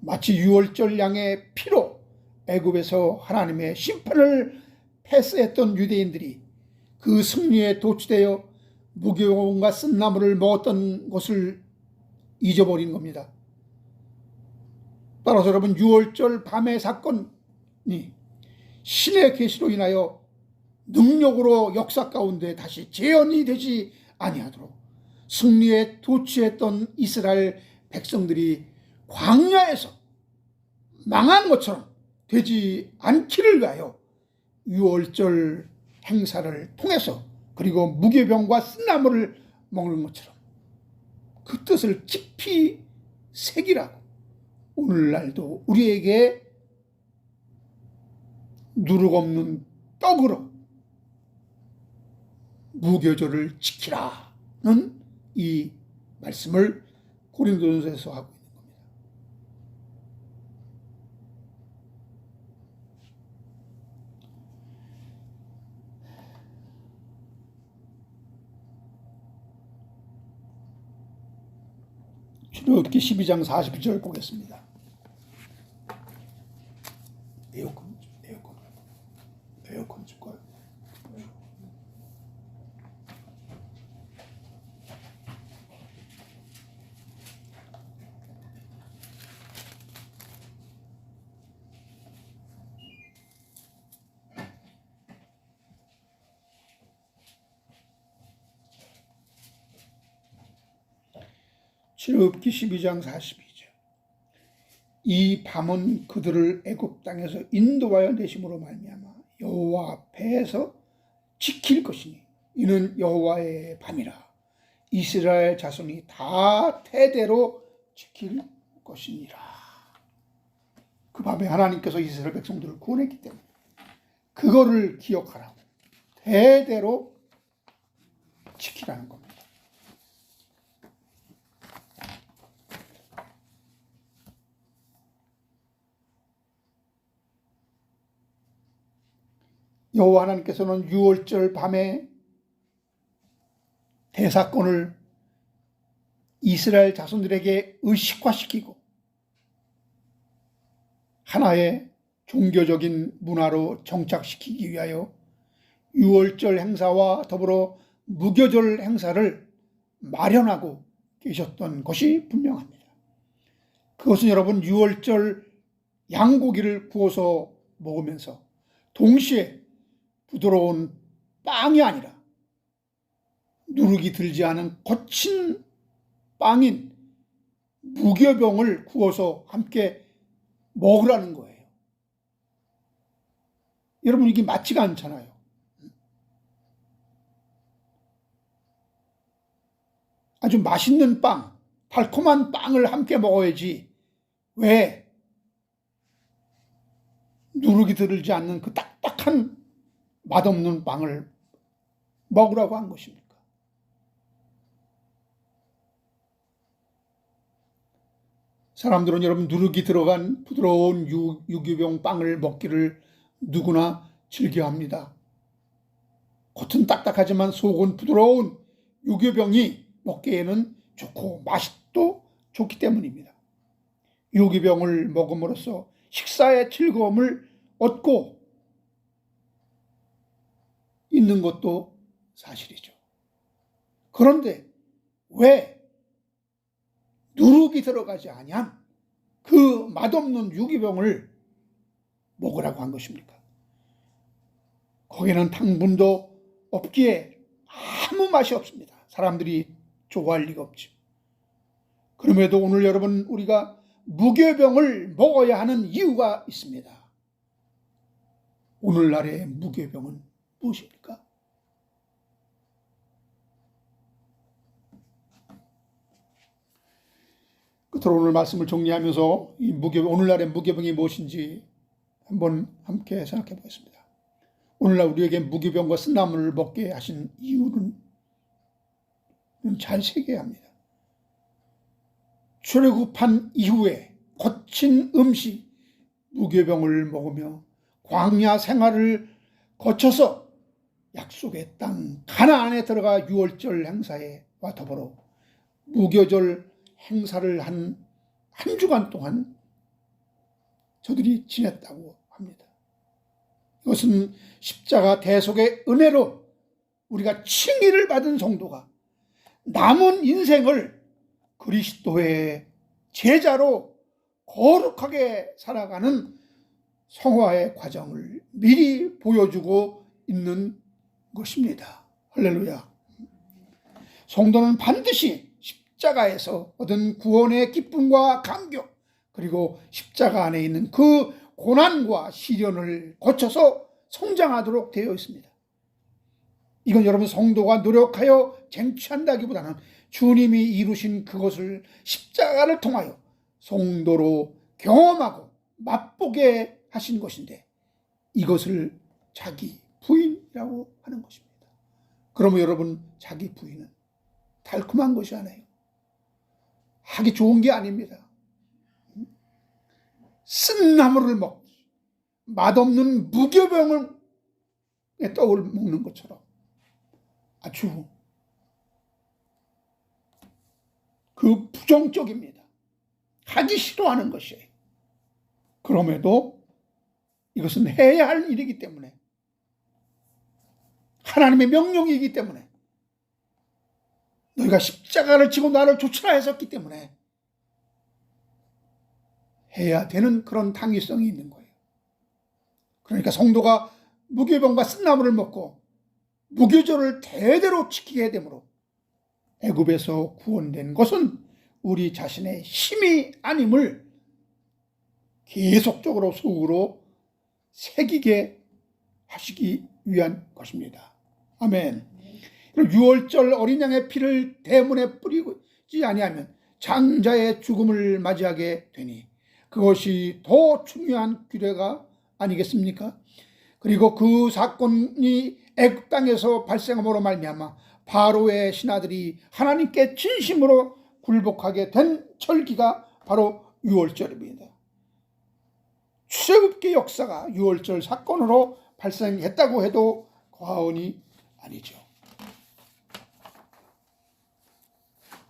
마치 유월절 양의 피로 애굽에서 하나님의 심판을 패스했던 유대인들이 그 승리에 도취되어 무교병과 쓴나물을 먹었던 것을 잊어버린 겁니다. 따라서 여러분, 유월절 밤의 사건이 신의 계시로 인하여 능력으로 역사 가운데 다시 재현이 되지 아니하도록 승리에 도취했던 이스라엘 백성들이 광야에서 망한 것처럼 되지 않기를 위하여 유월절 행사를 통해서, 그리고 무교병과 쓴나물을 먹는 것처럼 그 뜻을 깊이 새기라고 오늘날도 우리에게 누룩 없는 떡으로 무교절을 지키라는 이 말씀을 고린도전서에서 하고 있는 겁니다. 출애굽기 12장 42절 보겠습니다. 에어컨 줄까요? 출애굽기 12장 42절. 이 밤은 그들을 애굽 땅에서 인도하여 내심으로 말미암아 여호와 앞에서 지킬 것이니 이는 여호와의 밤이라. 이스라엘 자손이 다 대대로 지킬 것이니라. 그 밤에 하나님께서 이스라엘 백성들을 구원했기 때문에 그거를 기억하라고 대대로 지키라는 겁니다. 여호와 하나님께서는 유월절 밤에 대사건을 이스라엘 자손들에게 의식화시키고 하나의 종교적인 문화로 정착시키기 위하여 유월절 행사와 더불어 무교절 행사를 마련하고 계셨던 것이 분명합니다. 그것은 여러분 유월절 양고기를 구워서 먹으면서 동시에 부드러운 빵이 아니라 누룩이 들지 않은 거친 빵인 무교병을 구워서 함께 먹으라는 거예요. 여러분 이게 맞지가 않잖아요. 아주 맛있는 빵, 달콤한 빵을 함께 먹어야지 왜 누룩이 들지 않는 그 딱딱한 맛없는 빵을 먹으라고 한 것입니까? 사람들은 여러분 누룩이 들어간 부드러운 유기병 빵을 먹기를 누구나 즐겨합니다. 겉은 딱딱하지만 속은 부드러운 유기병이 먹기에는 좋고 맛도 좋기 때문입니다. 유기병을 먹음으로써 식사의 즐거움을 얻고 있는 것도 사실이죠. 그런데 왜 누룩이 들어가지 아니한 그 맛없는 유기병을 먹으라고 한 것입니까? 거기는 당분도 없기에 아무 맛이 없습니다. 사람들이 좋아할 리가 없죠. 그럼에도 오늘 여러분 우리가 무교병을 먹어야 하는 이유가 있습니다. 오늘날의 무교병은 무엇입니까? 끝으로 오늘 말씀을 정리하면서 이 오늘날의 무교병이 무엇인지 한번 함께 생각해 보겠습니다. 오늘날 우리에게 무교병과 쓴나물을 먹게 하신 이유는 잘 새겨야 합니다. 출애굽한 이후에 거친 음식 무교병을 먹으며 광야 생활을 거쳐서 약속의 땅 가나안에 들어가 유월절 행사와 더불어 무교절 행사를 한 주간 동안 저들이 지냈다고 합니다. 이것은 십자가 대속의 은혜로 우리가 칭의를 받은 성도가 남은 인생을 그리스도의 제자로 거룩하게 살아가는 성화의 과정을 미리 보여주고 있는 것입니다. 할렐루야. 성도는 반드시 십자가에서 얻은 구원의 기쁨과 감격, 그리고 십자가 안에 있는 그 고난과 시련을 거쳐서 성장하도록 되어 있습니다. 이건 여러분 성도가 노력하여 쟁취한다기보다는 주님이 이루신 그것을 십자가를 통하여 성도로 경험하고 맛보게 하신 것인데 이것을 자기 부인이라고 하는 것입니다. 그러면 여러분 자기 부인은 달콤한 것이 아니에요. 하기 좋은 게 아닙니다. 쓴 나물을 먹기, 맛없는 무교병을 떡을 먹는 것처럼 아주 그 부정적입니다. 하기 싫어하는 것이에요. 그럼에도 이것은 해야 할 일이기 때문에, 하나님의 명령이기 때문에, 너희가 십자가를 지고 나를 쫓으라 했었기 때문에 해야 되는 그런 당위성이 있는 거예요. 그러니까 성도가 무교병과 쓴나물을 먹고 무교절을 대대로 지키게 되므로 애굽에서 구원된 것은 우리 자신의 힘이 아님을 계속적으로 속으로 새기게 하시기 위한 것입니다. 아멘. 유월절 어린 양의 피를 대문에 뿌리지 아니하면 장자의 죽음을 맞이하게 되니 그것이 더 중요한 규례가 아니겠습니까? 그리고 그 사건이 애굽 땅에서 발생함으로 말미암아 바로의 신하들이 하나님께 진심으로 굴복하게 된 절기가 바로 유월절입니다. 출애굽기 역사가 유월절 사건으로 발생했다고 해도 과언이 아니죠.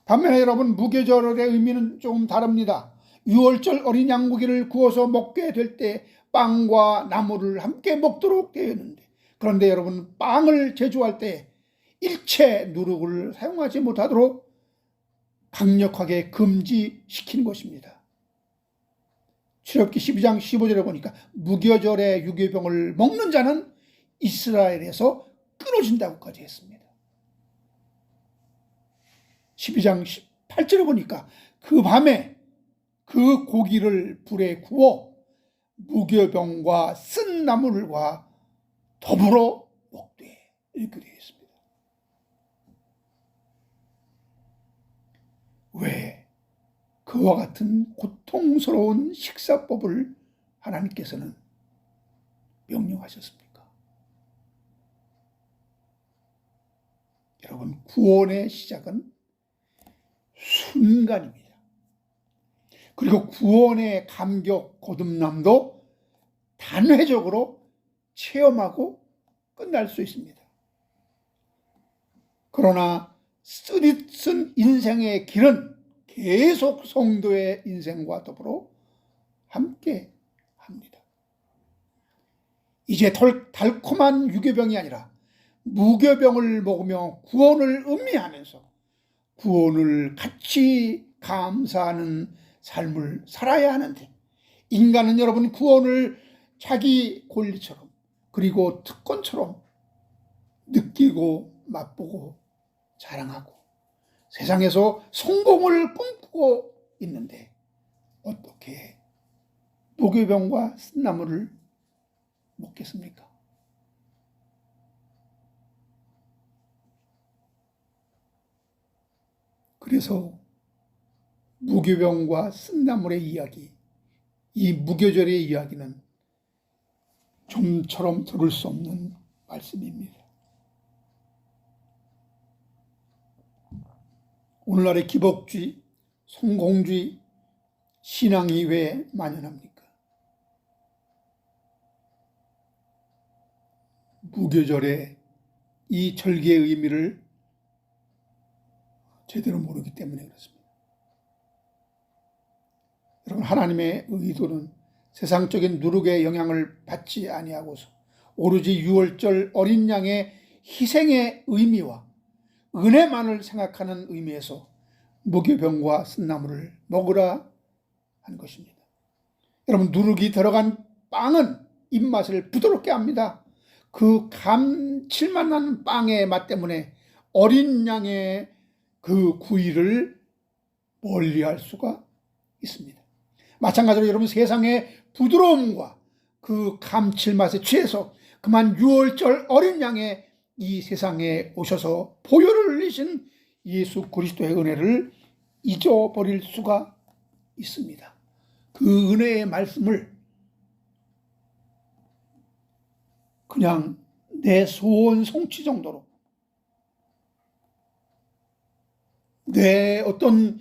반면에 여러분, 무교절의 의미는 조금 다릅니다. 유월절 어린 양고기를 구워서 먹게 될 때 빵과 나물을 함께 먹도록 되어 있는데, 그런데 여러분, 빵을 제조할 때 일체 누룩을 사용하지 못하도록 강력하게 금지시킨 것입니다. 출애굽기 12장 15절에 보니까 무교절에 유교병을 먹는 자는 이스라엘에서 끊어진다고까지 했습니다. 12장 18절에 보니까 그 밤에 그 고기를 불에 구워 무교병과 쓴 나물과 더불어 먹되, 이렇게 되어 있습니다. 왜 그와 같은 고통스러운 식사법을 하나님께서는 명령하셨습니까? 여러분, 구원의 시작은 순간입니다. 그리고 구원의 감격, 거듭남도 단회적으로 체험하고 끝날 수 있습니다. 그러나 쓰디쓴 인생의 길은 계속 성도의 인생과 더불어 함께 합니다. 이제 달콤한 유교병이 아니라 무교병을 먹으며 구원을 음미하면서 구원을 같이 감사하는 삶을 살아야 하는데, 인간은 여러분 구원을 자기 권리처럼 그리고 특권처럼 느끼고 맛보고 자랑하고 세상에서 성공을 꿈꾸고 있는데, 어떻게 무교병과 쓴나물을 먹겠습니까? 그래서 무교병과 쓴나물의 이야기, 이 무교절의 이야기는 좀처럼 들을 수 없는 말씀입니다. 오늘날의 기복주의, 성공주의 신앙이 왜 만연합니까? 무교절의 이 절기의 의미를 제대로 모르기 때문에 그렇습니다. 여러분, 하나님의 의도는 세상적인 누룩의 영향을 받지 아니하고서 오로지 유월절 어린 양의 희생의 의미와 은혜만을 생각하는 의미에서 무교병과 쓴나물을 먹으라 한 것입니다. 여러분, 누룩이 들어간 빵은 입맛을 부드럽게 합니다. 그 감칠맛 나는 빵의 맛 때문에 어린 양의 그 구이를 멀리할 수가 있습니다. 마찬가지로 여러분, 세상의 부드러움과 그 감칠맛에 취해서 그만 유월절 어린 양의 이 세상에 오셔서 보혈을 흘리신 예수 그리스도의 은혜를 잊어버릴 수가 있습니다. 그 은혜의 말씀을 그냥 내 소원 성취 정도로, 내 어떤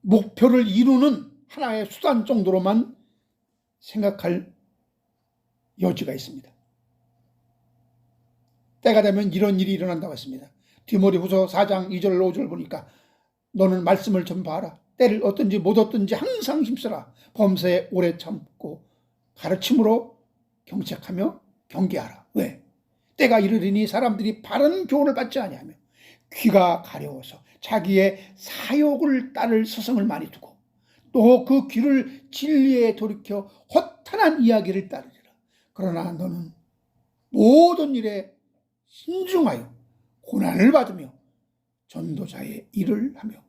목표를 이루는 하나의 수단 정도로만 생각할 여지가 있습니다. 때가 되면 이런 일이 일어난다고 했습니다. 디모데후서 4장 2절 5절 보니까 너는 말씀을 전파하라. 때를 얻든지 못 얻든지 항상 힘쓰라. 범사에 오래 참고 가르침으로 경책하며 경계하라. 왜? 때가 이르리니 사람들이 바른 교훈을 받지 아니하며 귀가 가려워서 자기의 사욕을 따를 스승을 많이 두고 또 그 귀를 진리에 돌이켜 허탄한 이야기를 따르리라. 그러나 너는 모든 일에 신중하여 고난을 받으며 전도자의 일을 하며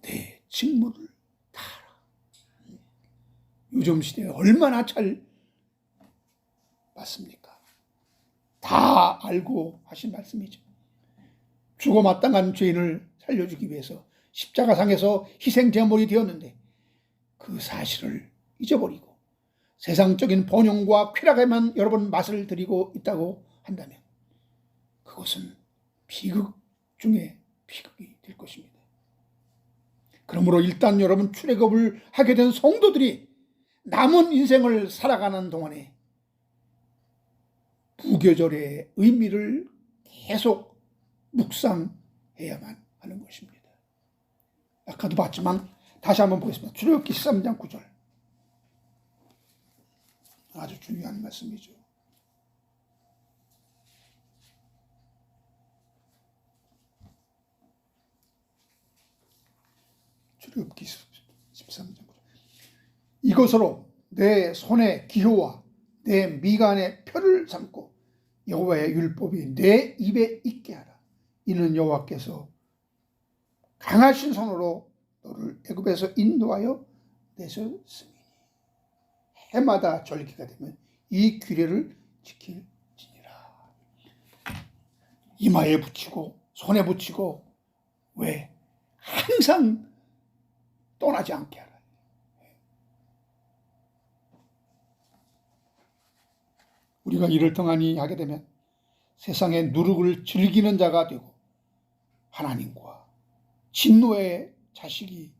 내 직무를 다하라. 요즘 시대에 얼마나 잘 맞습니까? 다 알고 하신 말씀이죠. 죽어 마땅한 죄인을 살려주기 위해서 십자가상에서 희생제물이 되었는데 그 사실을 잊어버리고 세상적인 번영과 쾌락에만 여러분 맛을 들이고 있다고 한다면 그것은 비극 중에 비극이 될 것입니다. 그러므로 일단 여러분 출애굽을 하게 된 성도들이 남은 인생을 살아가는 동안에 무교절의 의미를 계속 묵상해야만 하는 것입니다. 아까도 봤지만 다시 한번 보겠습니다. 출애굽기 13장 9절. 아주 중요한 말씀이죠. 출애굽기 13장 9절. 이것으로 내 손의 기호와 내 미간의 표를 삼고 여호와의 율법이 내 입에 있게 하라. 이는 여호와께서 강하신 손으로 너를 애굽에서 인도하여 내셨으니 해마다 절기가 되면 이 규례를 지킬지니라. 이마에 붙이고 손에 붙이고 왜? 항상 떠나지 않게 하라. 우리가 이를 등한히 하게 되면 세상의 누룩을 즐기는 자가 되고 하나님과 진노의 자식이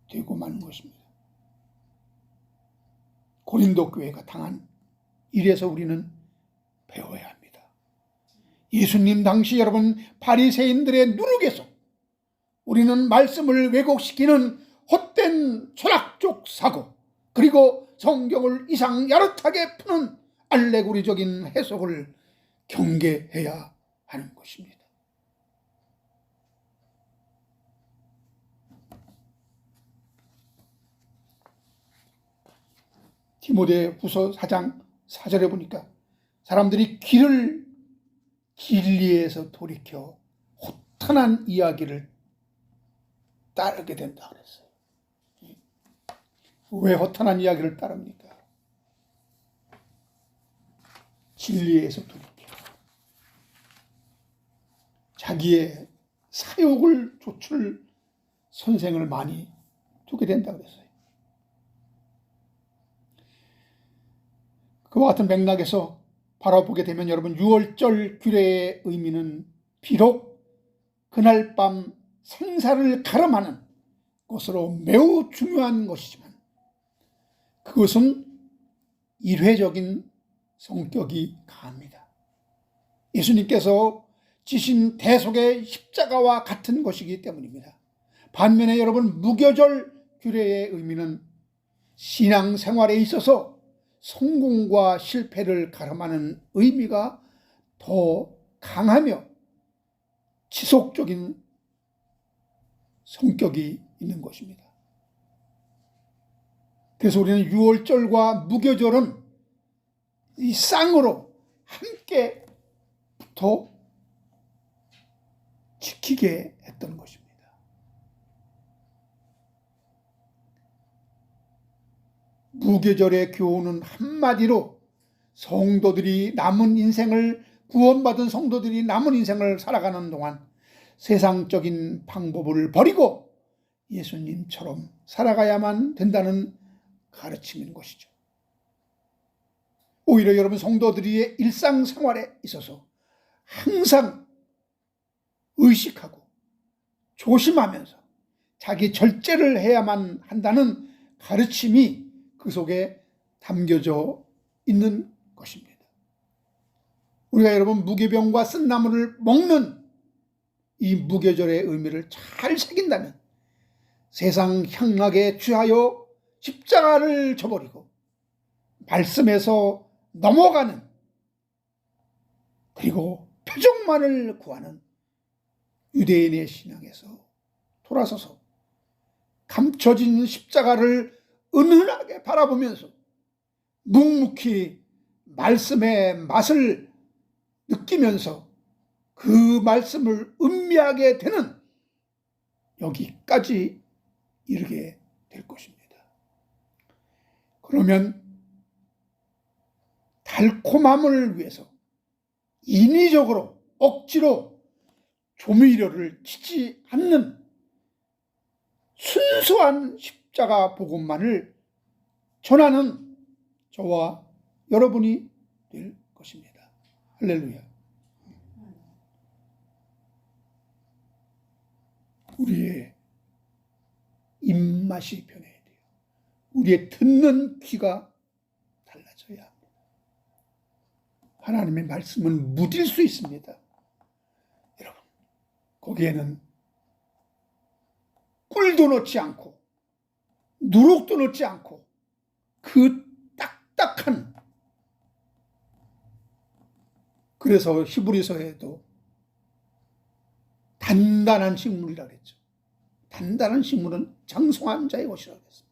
되고 마는 것입니다. 고린도 교회가 당한 일에서 우리는 배워야 합니다. 예수님 당시 여러분 바리새인들의 누룩에서 우리는 말씀을 왜곡시키는 헛된 철학적 사고 그리고 성경을 이상 야릇하게 푸는 알레고리적인 해석을 경계해야 하는 것입니다. 디모데후서 4장 4절에 보니까 사람들이 길을 진리에서 돌이켜 허탄한 이야기를 따르게 된다 그랬어요. 왜 허탄한 이야기를 따릅니까? 진리에서 돌이켜 자기의 사욕을 좇을 선생을 많이 두게 된다 그랬어요. 그와 같은 맥락에서 바라보게 되면 여러분 유월절 규례의 의미는 비록 그날 밤 생사를 가름하는 것으로 매우 중요한 것이지만 그것은 일회적인 성격이 강합니다. 예수님께서 지신 대속의 십자가와 같은 것이기 때문입니다. 반면에 여러분 무교절 규례의 의미는 신앙생활에 있어서 성공과 실패를 가름하는 의미가 더 강하며 지속적인 성격이 있는 것입니다. 그래서 우리는 유월절과 무교절은 이 쌍으로 함께 붙어 지키게 했던 것입니다. 무교절의 교훈은 한마디로 성도들이 남은 인생을 구원받은 성도들이 남은 인생을 살아가는 동안 세상적인 방법을 버리고 예수님처럼 살아가야만 된다는 가르침인 것이죠. 오히려 여러분 성도들의 일상생활에 있어서 항상 의식하고 조심하면서 자기 절제를 해야만 한다는 가르침이 그 속에 담겨져 있는 것입니다. 우리가 여러분 무교병과 쓴나물을 먹는 이 무교절의 의미를 잘 새긴다면 세상 향락에 취하여 십자가를 저버리고 말씀에서 넘어가는 그리고 표적만을 구하는 유대인의 신앙에서 돌아서서 감춰진 십자가를 은은하게 바라보면서 묵묵히 말씀의 맛을 느끼면서 그 말씀을 음미하게 되는 여기까지 이르게 될 것입니다. 그러면 달콤함을 위해서 인위적으로 억지로 조미료를 치지 않는 순수한 십자가 복음만을 전하는 저와 여러분이 될 것입니다. 할렐루야. 우리의 입맛이 변해야 돼요. 우리의 듣는 귀가 달라져야 합니다. 하나님의 말씀은 무딜 수 있습니다. 여러분, 거기에는 꿀도 넣지 않고 누룩도 넣지 않고 그 딱딱한, 그래서 히브리서에도 단단한 식물이라고 그랬죠. 단단한 식물은 장성한 자의 것이라고 했습니다.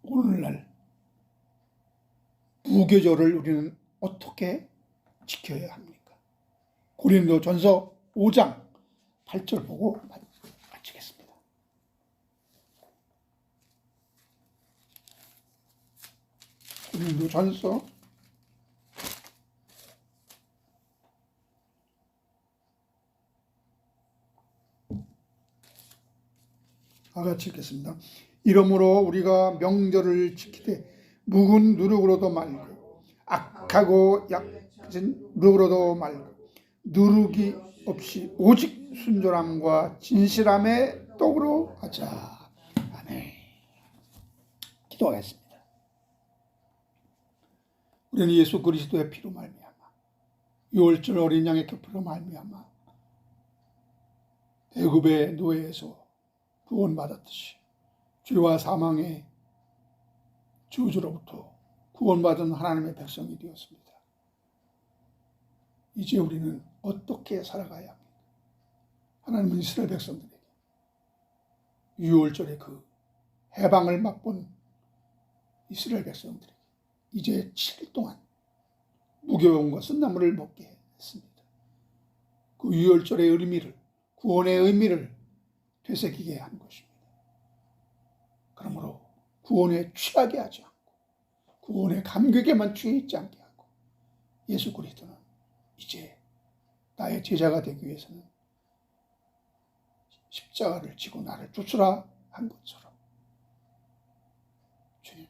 오늘날 무교절을 우리는 어떻게 지켜야 합니까? 고린도전서 5장 8절 보고 마치겠습니다. 고린도전서 4같이 읽겠습니다. 이러므로 우리가 명절을 지키되 묵은 누룩으로도 말고 악하고 약진 누룩으로도 말고 누룩이 없이 오직 순전함과 진실함의 떡으로 하자. 아멘. 기도하겠습니다. 우리는 예수 그리스도의 피로 말미암아 유월절 어린 양의 교표로 말미암아 애굽의 노예에서 구원받았듯이 죄와 사망의 저주로부터 구원받은 하나님의 백성이 되었습니다. 이제 우리는 어떻게 살아가야 합니까? 하나님은 이스라엘 백성들에게 유월절의 그 해방을 맛본 이스라엘 백성들에게 이제 7일 동안 무교용과 쓴나물을 먹게 했습니다. 그 유월절의 의미를, 구원의 의미를 되새기게 한 것입니다. 그러므로 구원에 취하게 하지 않고 구원의 감격에만 취해 있지 않게 하고 예수 그리스도는 이제 나의 제자가 되기 위해서는 십자가를 지고 나를 쫓으라 한 것처럼 주님,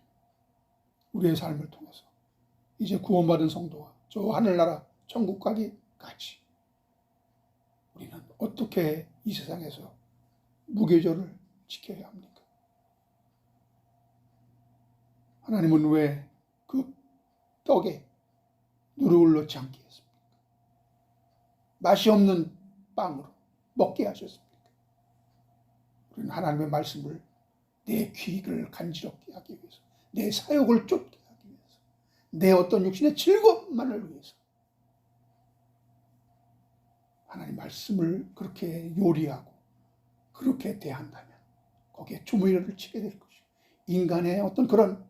우리의 삶을 통해서 이제 구원받은 성도와 저 하늘나라 천국 가기까지 우리는 어떻게 이 세상에서 무교절을 지켜야 합니까? 하나님은 왜 그 떡에 누룩을 넣지 않게 했습니까? 맛이 없는 빵으로 먹게 하셨습니까? 우리는 하나님의 말씀을 내 귀를 간지럽게 하기 위해서, 내 사욕을 쫓게 하기 위해서, 내 어떤 육신의 즐거움만을 위해서 하나님 말씀을 그렇게 요리하고 그렇게 대한다면 거기에 조미료를 치게 될 것이고 인간의 어떤 그런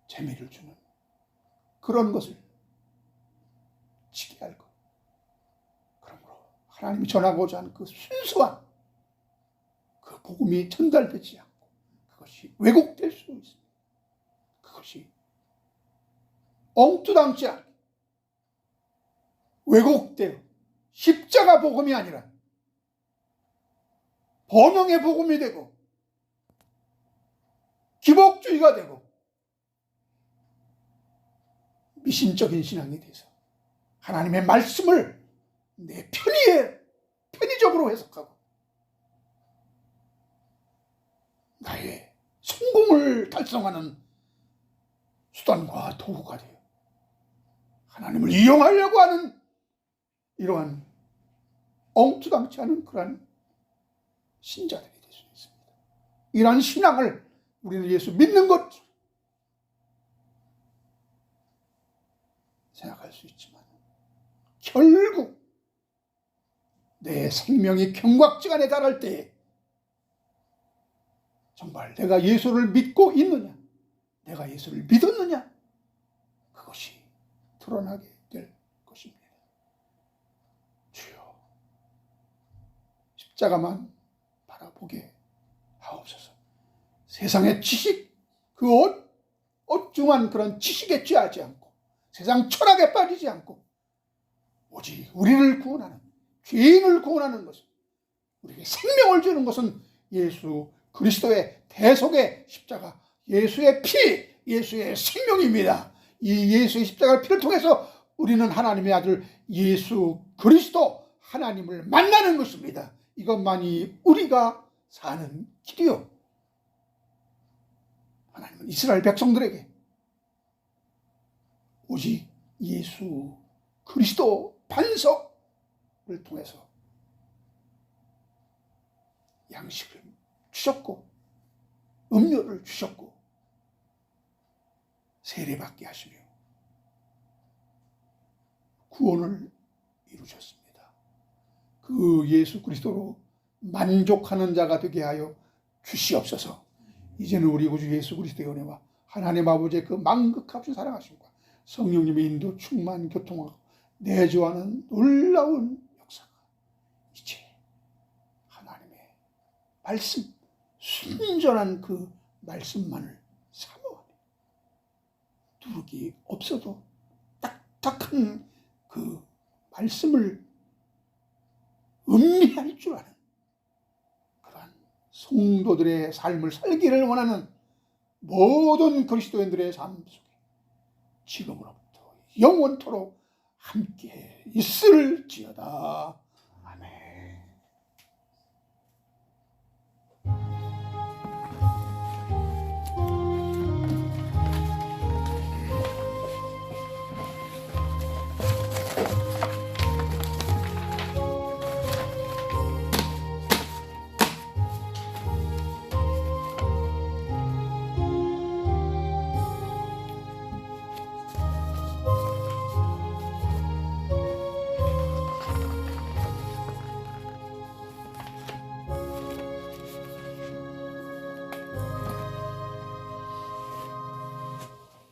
재미를 주는 그런 것을 치게 할 것. 그러므로 하나님이 전하고자 하는 그 순수한 그 복음이 전달되지 않고 그것이 왜곡될 수 있습니다. 그것이 엉뚱하지 않게 왜곡되어 십자가 복음이 아니라 번영의 복음이 되고 기복주의가 되고 미신적인 신앙이 돼서 하나님의 말씀을 내 편의적으로 해석하고 나의 성공을 달성하는 수단과 도구가 되어 하나님을 이용하려고 하는 이러한 엉뚱하지 않은 그러한 신자들이 될 수 있습니다. 이러한 신앙을 우리는 예수 믿는 것 생각할 수 있지만 결국 내 생명이 경각지간에 달할 때 정말 내가 예수를 믿고 있느냐, 내가 예수를 믿었느냐, 그것이 드러나게 될 것입니다. 주여, 십자가만 바라보게 하옵소서. 세상의 지식, 그 엇중한 그런 지식에 취하지 않고 세상 철학에 빠지지 않고 오직 우리를 구원하는, 죄인을 구원하는 것은, 우리에게 생명을 주는 것은 예수 그리스도의 대속의 십자가, 예수의 피, 예수의 생명입니다. 이 예수의 십자가의 피를 통해서 우리는 하나님의 아들 예수 그리스도 하나님을 만나는 것입니다. 이것만이 우리가 사는 길이요. 하나님은 이스라엘 백성들에게 오직 예수 그리스도 반석을 통해서 양식을 주셨고 음료를 주셨고 세례받게 하시며 구원을 이루셨습니다. 그 예수 그리스도로 만족하는 자가 되게 하여 주시옵소서. 이제는 우리 구주 예수 그리스도의 은혜와 하나님 아버지의 그 만극하신 사랑하심과 성령님의 인도 충만 교통하고 내주하는 놀라운 역사가 이제 하나님의 말씀, 순전한 그 말씀만을 사모하며 누룩이 없어도 딱딱한 그 말씀을 음미할 줄 아는 그러한 성도들의 삶을 살기를 원하는 모든 그리스도인들의 삶 속에 지금으로부터 영원토록 함께 있을지어다.